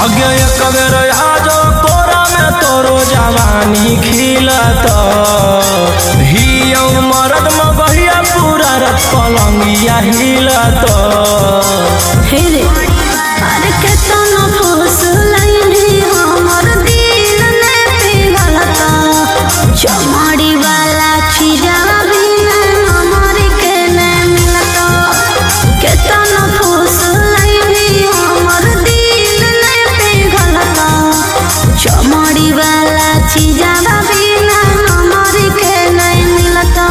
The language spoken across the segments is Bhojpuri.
आगे एक बेर आजो तोरा में तोरो जवानी खिलत ही मरद में बहिया पूरा रत पलंगिया हिलत हे रे अरे केतना फुसलैनी हमर दिल ने पिघलता चमड़ी वाला खिजा बिना हमर के ने मिलता केतना फुसलैनी हमर दिल ने पिघलता चमड़ी वाला खिजा बिना हमर के ने मिलता।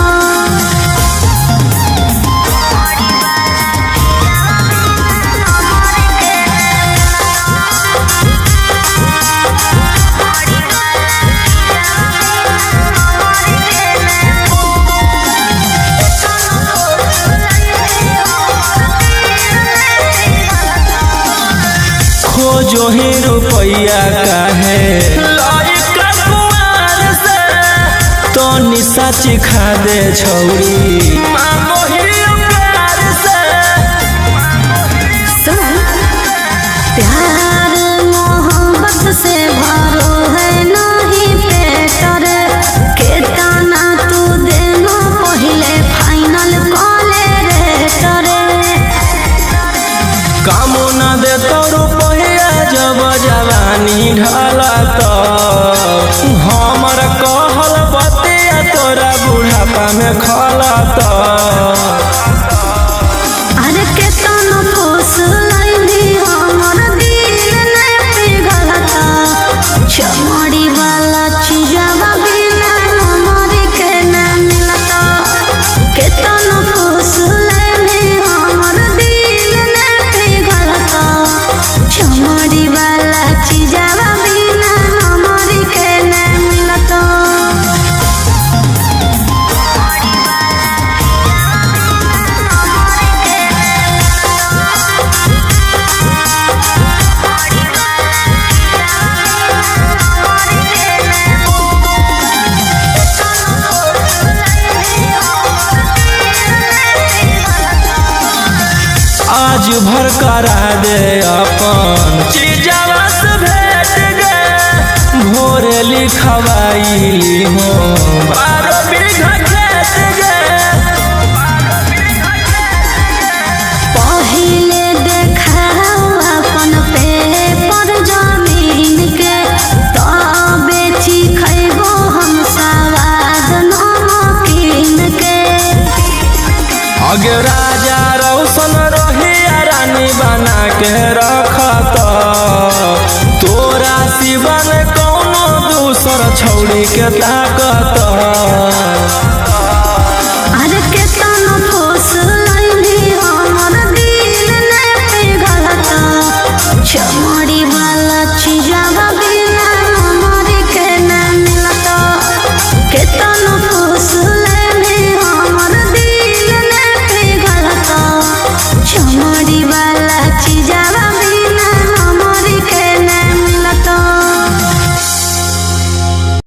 खोजो ही रुपया काहे लायक कुमार से तो निशा चिखा दे छौरी मांगो ही प्यार से प्यार मोहब्बत से भरो है नहीं पेटर केतना तू देनो पहले फाइनल कॉले रेटर कामो ना दे तो रुपया जब जवानी ढलत हमर कहल बतिया तोरा बुढ़ापा में खलत अरे केतना फुसलैनी हमर दिल ने पिघलता चमड़ी वाला चीजवा बिना हमर के ना मिलता केतना फुसलैनी हमर दिल ने पिघलता चमड़ी वाला चीजवा बिना हमर के ना मिलता। आज भर करा दे अपन चीजवा से भेट गे भोरे लिखवाई हो 12 बीघा खेत गे पहिले देखाओ अपन पेपर जमीन के तबे खैबो हम सवाद नमकीन के अगे राजा रौशन रही रानी बना के रखत तोरा सिवन कौनो दूसर छौड़ी के ताकत।